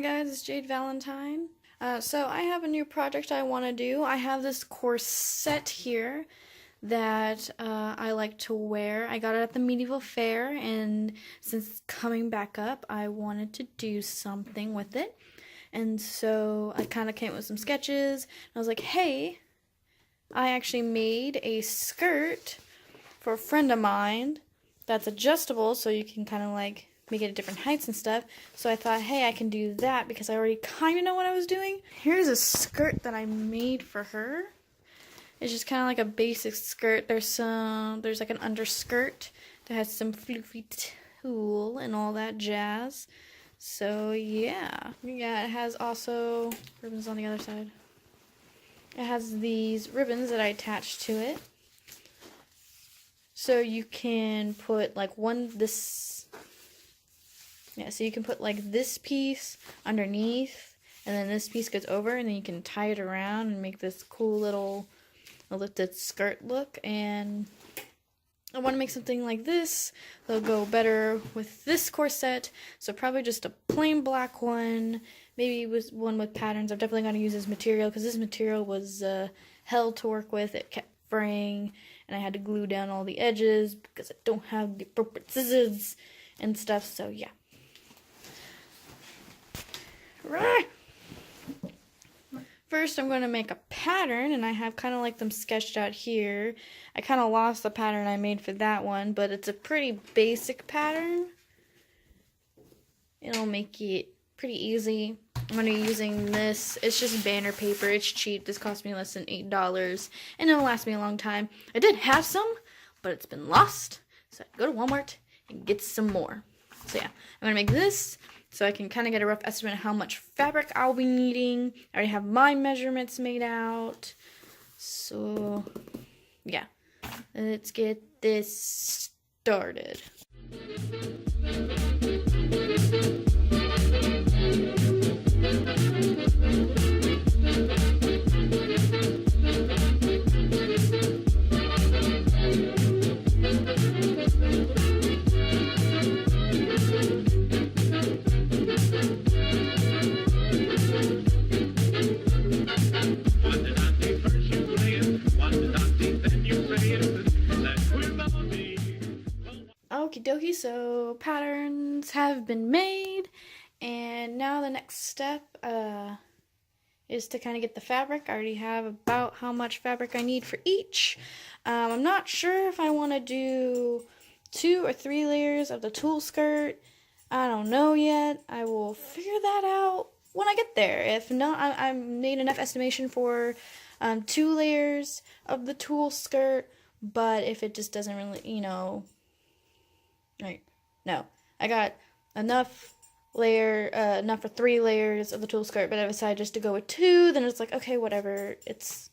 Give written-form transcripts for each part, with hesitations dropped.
Hi guys, it's Jade Valentine. So I have a new project I want to do. I have this corset here that I like to wear. I got it at the medieval fair, and since it's coming back up, I wanted to do something with it. And so I kind of came up with some sketches. I was like, hey, I actually made a skirt for a friend of mine that's adjustable, so you can kind of like make it at different heights and stuff. So I thought, hey, I can do that because I already kind of know what I was doing. Here's a skirt that I made for her. It's just kind of like a basic skirt. There's like an underskirt that has some floofy tulle and all that jazz. So yeah, it has also ribbons on the other side. It has these ribbons that I attached to it. So you can put like so you can put like this piece underneath, and then this piece goes over, and then you can tie it around and make this cool little lifted skirt look. And I want to make something like this that'll go better with this corset, so probably just a plain black one, maybe with one with patterns. I'm definitely going to use this material because this material was hell to work with. It kept fraying, and I had to glue down all the edges because I don't have the appropriate scissors and stuff, so yeah. First, I'm going to make a pattern, and I have kind of like them sketched out here. I kind of lost the pattern I made for that one, but it's a pretty basic pattern. It'll make it pretty easy. I'm going to be using this. It's just banner paper. It's cheap. This cost me less than $8, and it'll last me a long time. I did have some, but it's been lost, so I go to Walmart and get some more. So yeah, I'm going to make this so I can kind of get a rough estimate of how much fabric I'll be needing. I already have my measurements made out. So yeah, let's get this started. Okie dokie, so patterns have been made, and now the next step is to kind of get the fabric. I already have about how much fabric I need for each. I'm not sure if I want to do 2 or 3 layers of the tulle skirt. I don't know yet. I will figure that out when I get there. If not, I made enough estimation for 2 layers of the tulle skirt, but if it just doesn't really, no, I got enough for 3 layers of the tulle skirt, but if I decide just to go with 2, then it's like, okay, whatever, it's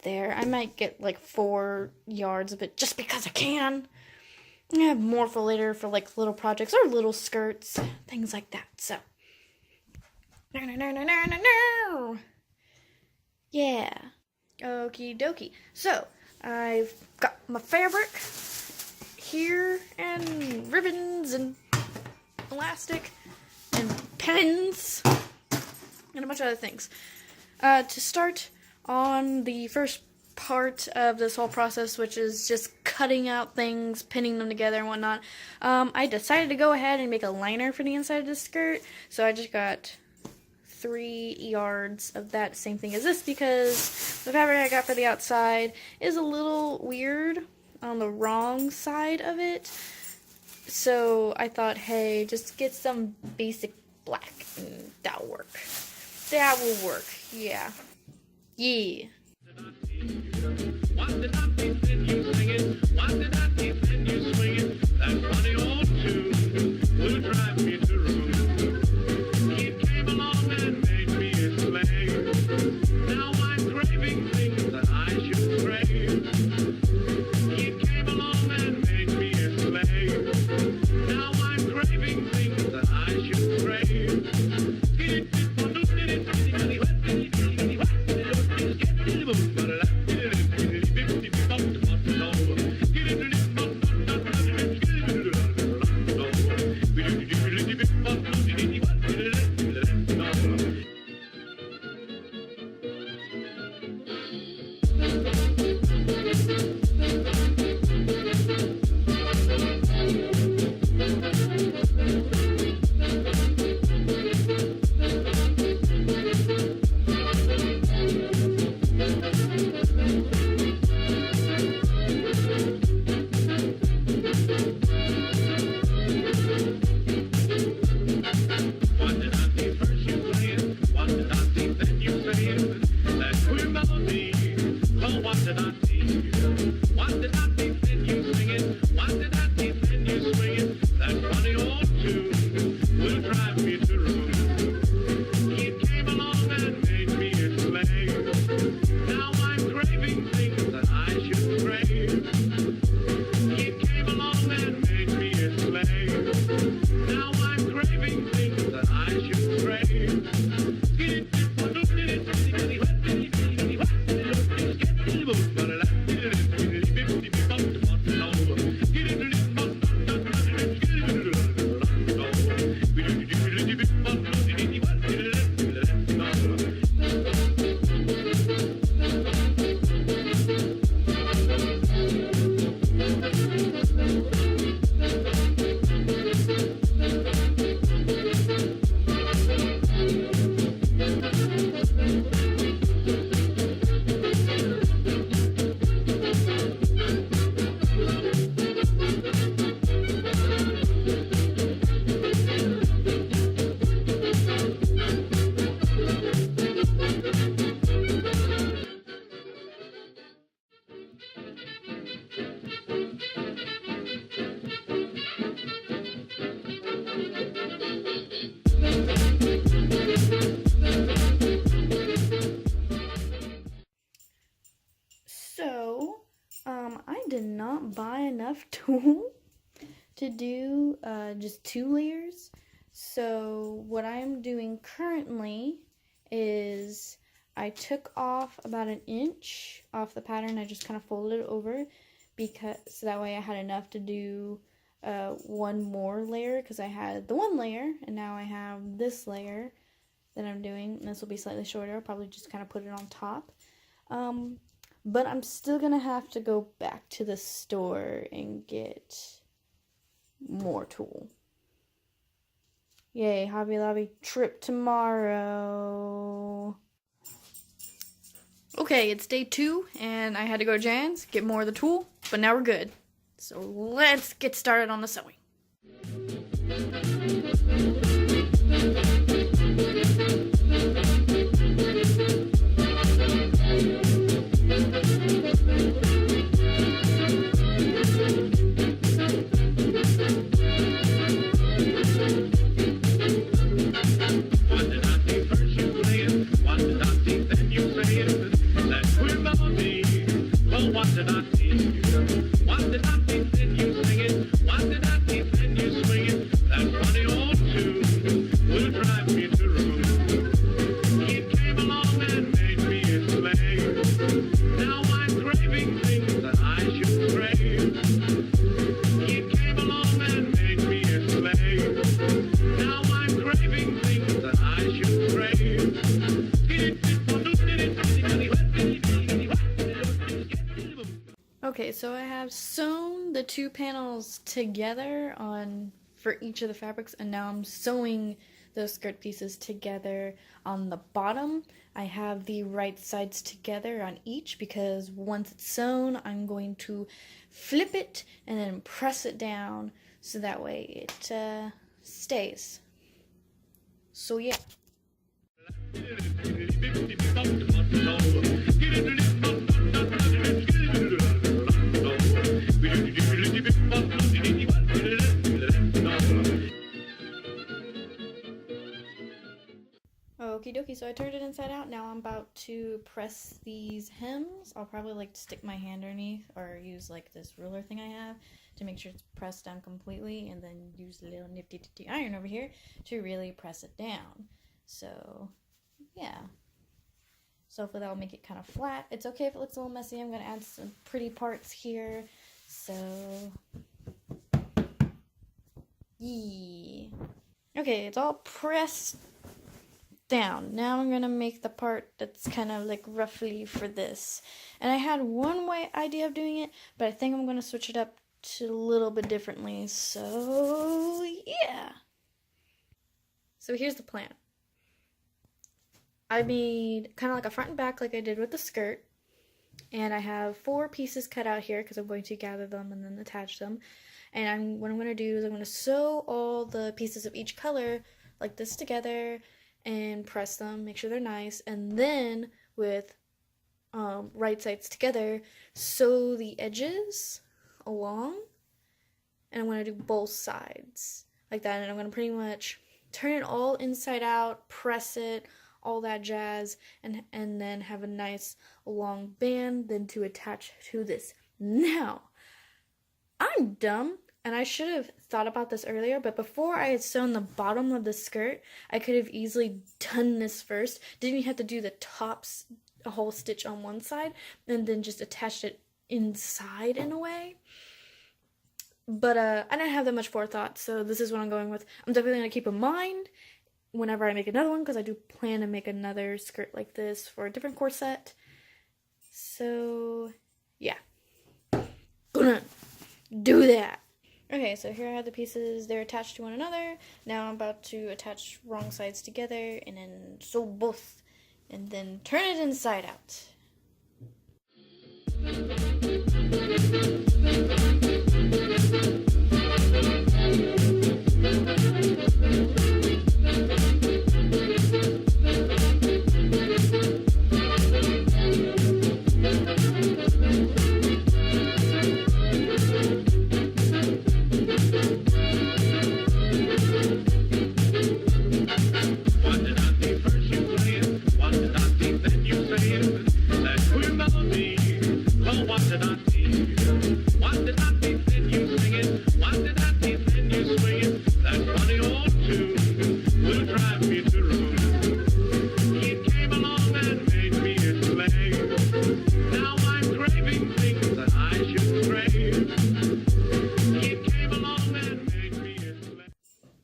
there. I might get like 4 yards of it just because I can. I have more for later for like little projects or little skirts, things like that. So yeah, okie dokie. So I've got my fabric here, and ribbons, and elastic, and pens, and a bunch of other things. To start on the first part of this whole process, which is just cutting out things, pinning them together and whatnot, I decided to go ahead and make a liner for the inside of the skirt, so I just got 3 yards of that same thing as this, because the fabric I got for the outside is a little weird on the wrong side of it, so I thought, hey, just get some basic black and that'll work. That will work. Yeah. So, I did not buy enough tulle to do just 2 layers. So what I'm doing currently is I took off about 1 inch off the pattern. I just kind of folded it over because so that way I had enough to do 1 more layer, because I had the 1 layer and now I have this layer that I'm doing, and this will be slightly shorter. I'll probably just kind of put it on top. But I'm still gonna have to go back to the store and get more tulle. Yay, Hobby Lobby trip tomorrow. Okay, it's day 2, and I had to go to Jan's, get more of the tulle, but now we're good. So let's get started on the sewing. Okay, so I have sewn the 2 panels together for each of the fabrics, and now I'm sewing those skirt pieces together on the bottom. I have the right sides together on each because once it's sewn, I'm going to flip it and then press it down so that way it stays. So yeah. Okie dokie, so I turned it inside out. Now I'm about to press these hems. I'll probably like stick my hand underneath or use like this ruler thing I have to make sure it's pressed down completely, and then use a little nifty iron over here to really press it down. So yeah, so hopefully that'll make it kind of flat. It's okay if it looks a little messy. I'm gonna add some pretty parts here. So yeah. Okay, it's all pressed down. Now I'm gonna make the part that's kind of like roughly for this. And I had one way idea of doing it, but I think I'm gonna switch it up to a little bit differently. So yeah. So here's the plan. I made kind of like a front and back like I did with the skirt. And I have 4 pieces cut out here because I'm going to gather them and then attach them. And what I'm going to do is I'm going to sew all the pieces of each color like this together and press them, make sure they're nice. And then with right sides together, sew the edges along. And I'm going to do both sides like that. And I'm going to pretty much turn it all inside out, press it, all that jazz, and then have a nice long band then to attach to this. Now, I'm dumb, and I should have thought about this earlier, but before I had sewn the bottom of the skirt, I could have easily done this first. Didn't even have to do the tops, a whole stitch on one side, and then just attached it inside in a way. But I didn't have that much forethought, so this is what I'm going with. I'm definitely going to keep in mind whenever I make another one, because I do plan to make another skirt like this for a different corset. So, yeah. Gonna do that. Okay, so here I have the pieces. They're attached to one another. Now I'm about to attach wrong sides together and then sew both. And then turn it inside out.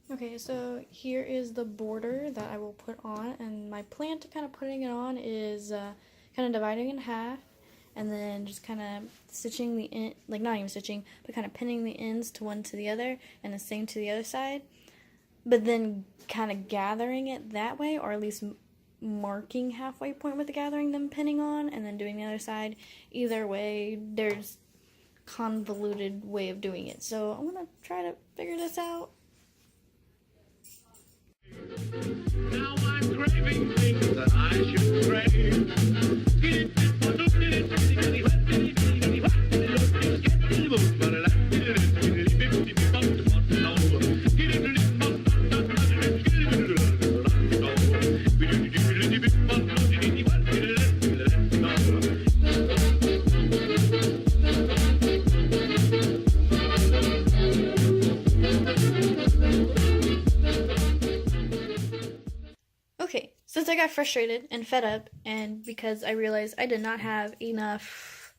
Okay, so here is the border that I will put on, and my plan to kind of putting it on is kind of dividing in half, and then just kind of stitching the end, like not even stitching, but kind of pinning the ends to one to the other, and the same to the other side, but then kind of gathering it that way, or at least marking halfway point with the gathering, then pinning on, and then doing the other side. Either way, there's convoluted way of doing it, so I'm gonna try to figure this out. Now I'm craving things that I should crave. Okay, since I got frustrated and fed up, and because I realized I did not have enough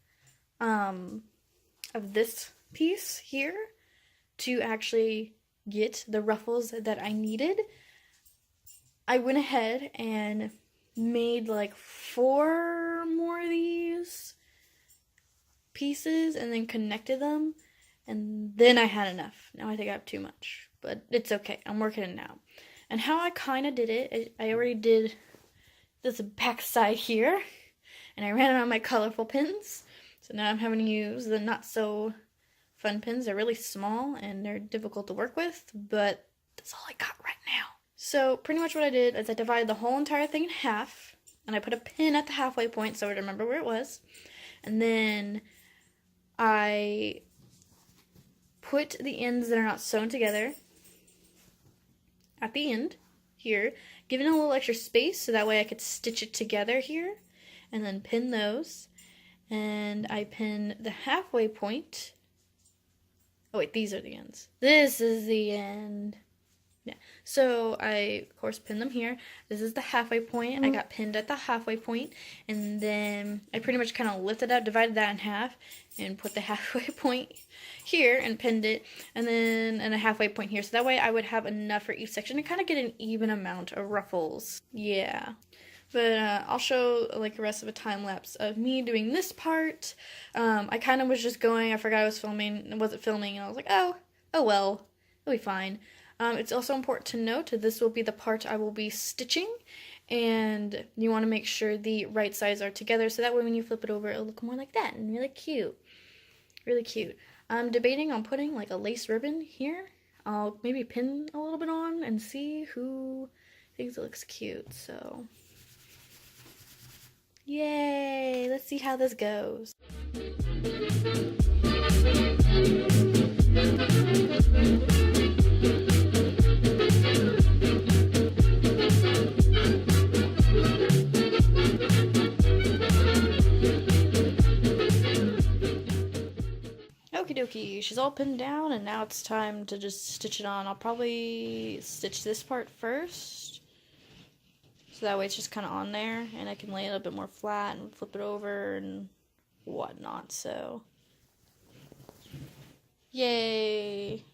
of this piece here to actually get the ruffles that I needed, I went ahead and made like 4 more of these pieces and then connected them, and then I had enough. Now I think I have too much, but it's okay. I'm working it now. And how I kind of did it, I already did this back side here, and I ran out of my colorful pins, so now I'm having to use the not so fun pins. They're really small and they're difficult to work with, but that's all I got right now. So pretty much what I did is I divided the whole entire thing in half, and I put a pin at the halfway point so I would remember where it was, and then I put the ends that are not sewn together at the end here, giving a little extra space so that way I could stitch it together here, and then pin those. And I pin the halfway point. Oh wait, these are the ends. This is the end. Yeah. So I, of course, pinned them here. This is the halfway point. I got pinned at the halfway point, and then I pretty much kind of lifted up, divided that in half, and put the halfway point here and pinned it, and then a halfway point here. So that way I would have enough for each section to kind of get an even amount of ruffles. Yeah. But I'll show like the rest of a time lapse of me doing this part. I kind of was just going, I forgot I was filming, and wasn't filming, and I was like, oh well, it'll be fine. It's also important to note that this will be the part I will be stitching, and you want to make sure the right sides are together, so that way when you flip it over, it'll look more like that, and really cute. Really cute. I'm debating on putting like a lace ribbon here. I'll maybe pin a little bit on and see who thinks it looks cute, so... Yay! Let's see how this goes. Okie dokie, she's all pinned down, and now it's time to just stitch it on. I'll probably stitch this part first, so that way it's just kind of on there, and I can lay it a bit more flat and flip it over and whatnot, so... Yay!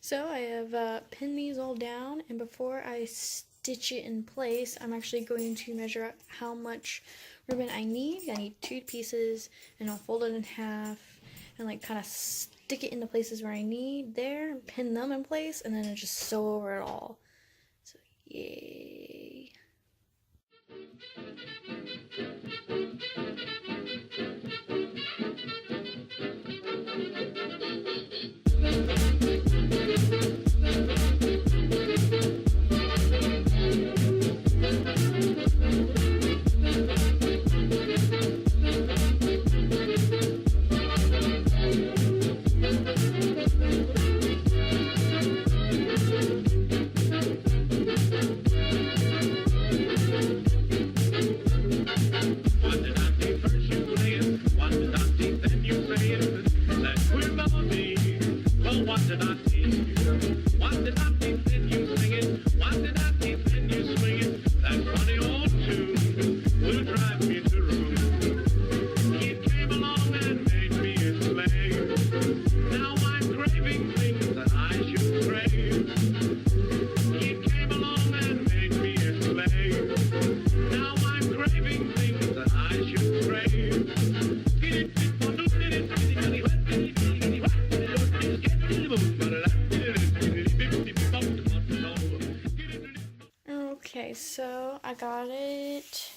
So I have pinned these all down, and before I stitch it in place, I'm actually going to measure out how much ribbon I need. I need 2 pieces, and I'll fold it in half and like kind of stick it in the places where I need there, pin them in place, and then I just sew over it all. So yay. I should crave. Okay, so I got it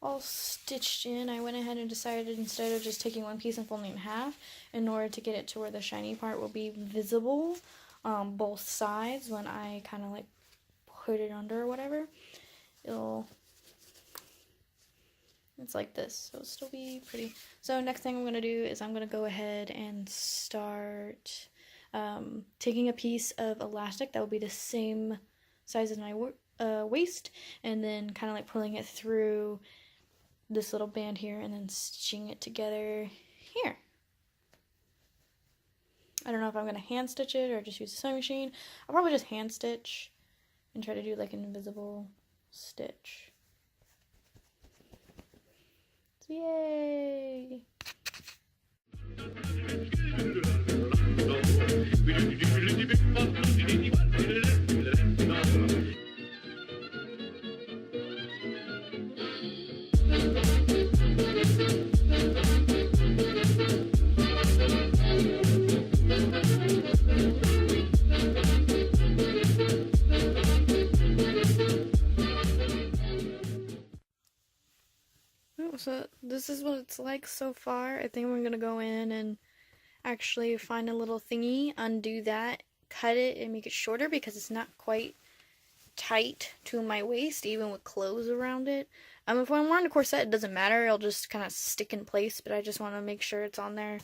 all stitched in. I went ahead and decided, instead of just taking one piece and folding it in half, in order to get it to where the shiny part will be visible on both sides when I kind of like put it under or whatever, it's like this, so it'll still be pretty. So next thing I'm going to do is I'm going to go ahead and start taking a piece of elastic that will be the same size as my waist, and then kind of like pulling it through this little band here and then stitching it together here. I don't know if I'm going to hand stitch it or just use a sewing machine. I'll probably just hand stitch and try to do like an invisible stitch. So yay! So this is what it's like so far. I think we're gonna go in and actually find a little thingy, undo that, cut it, and make it shorter because it's not quite tight to my waist, even with clothes around it. If I'm wearing a corset, it doesn't matter. It'll just kind of stick in place, but I just want to make sure it's on there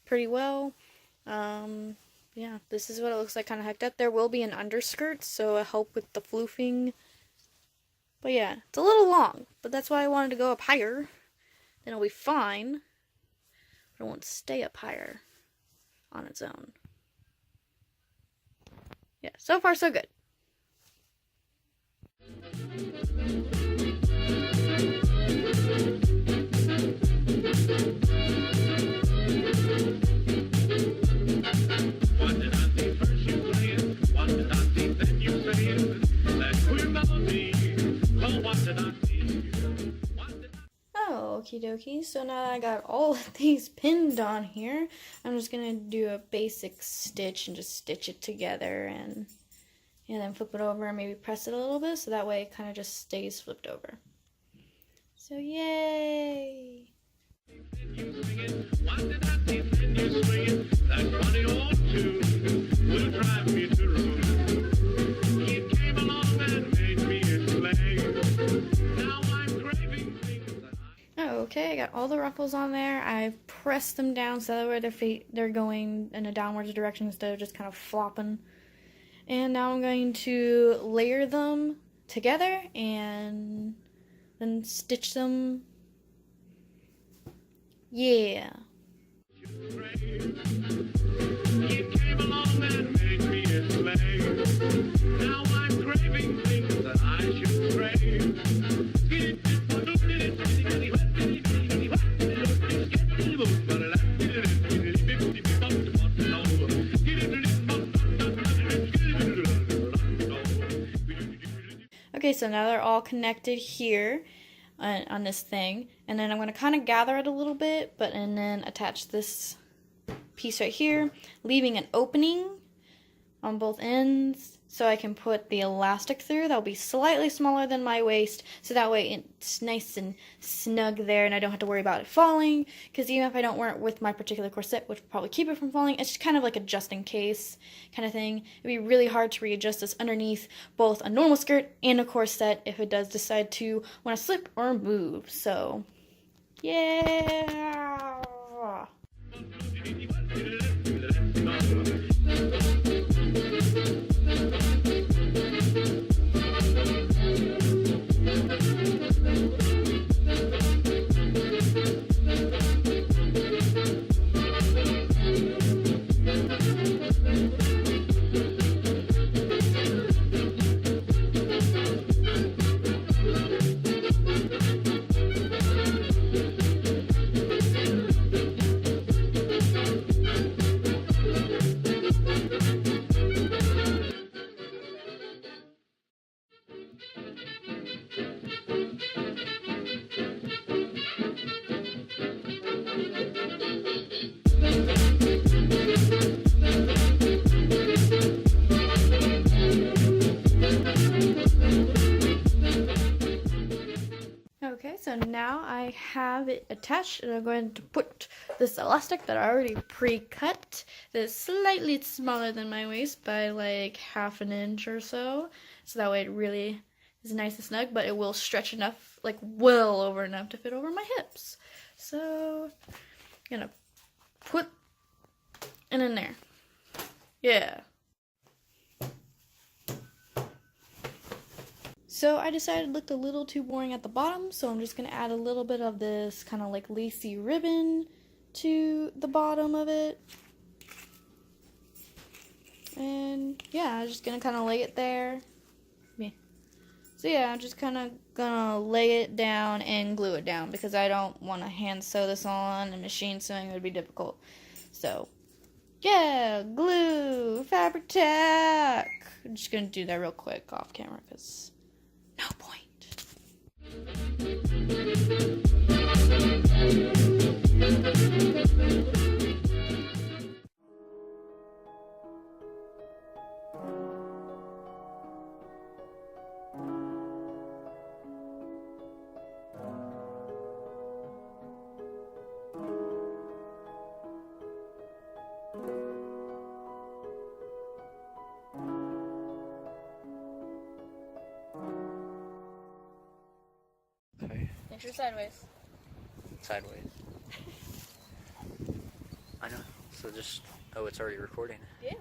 pretty well. Yeah, this is what it looks like, kind of hecked up. There will be an underskirt, so it'll help with the floofing. But yeah, it's a little long, but that's why I wanted to go up higher. Then it'll be fine, but it won't stay up higher on its own. Yeah, so far so good. Okie dokie, so now that I got all of these pinned on here, I'm just gonna do a basic stitch and just stitch it together and then flip it over and maybe press it a little bit so that way it kind of just stays flipped over. So yay! Okay, I got all the ruffles on there. I've pressed them down so that way they're going in a downwards direction instead of just kind of flopping. And now I'm going to layer them together and then stitch them. Yeah. Okay, so now they're all connected here on this thing, and then I'm going to kind of gather it a little bit, and then attach this piece right here, leaving an opening on both ends so I can put the elastic through. That'll be slightly smaller than my waist, so that way it's nice and snug there and I don't have to worry about it falling, because even if I don't wear it with my particular corset, which will probably keep it from falling, it's just kind of like a just in case kind of thing. It'd be really hard to readjust this underneath both a normal skirt and a corset if it does decide to want to slip or move. So yeah. I have it attached, and I'm going to put this elastic that I already pre-cut, that's slightly smaller than my waist by like half an inch or so, so that way it really is nice and snug, but it will stretch enough, like well over enough to fit over my hips. So I'm gonna put it in there. Yeah. So I decided it looked a little too boring at the bottom, so I'm just going to add a little bit of this kind of like lacy ribbon to the bottom of it. And yeah, I'm just going to kind of lay it there. Yeah. So yeah, I'm just kind of going to lay it down and glue it down because I don't want to hand sew this on, and machine sewing would be difficult. So yeah, glue, fabric tack. I'm just going to do that real quick off camera because no point. Okay. Picture sideways. Sideways. I know. So just, oh, it's already recording. Yes.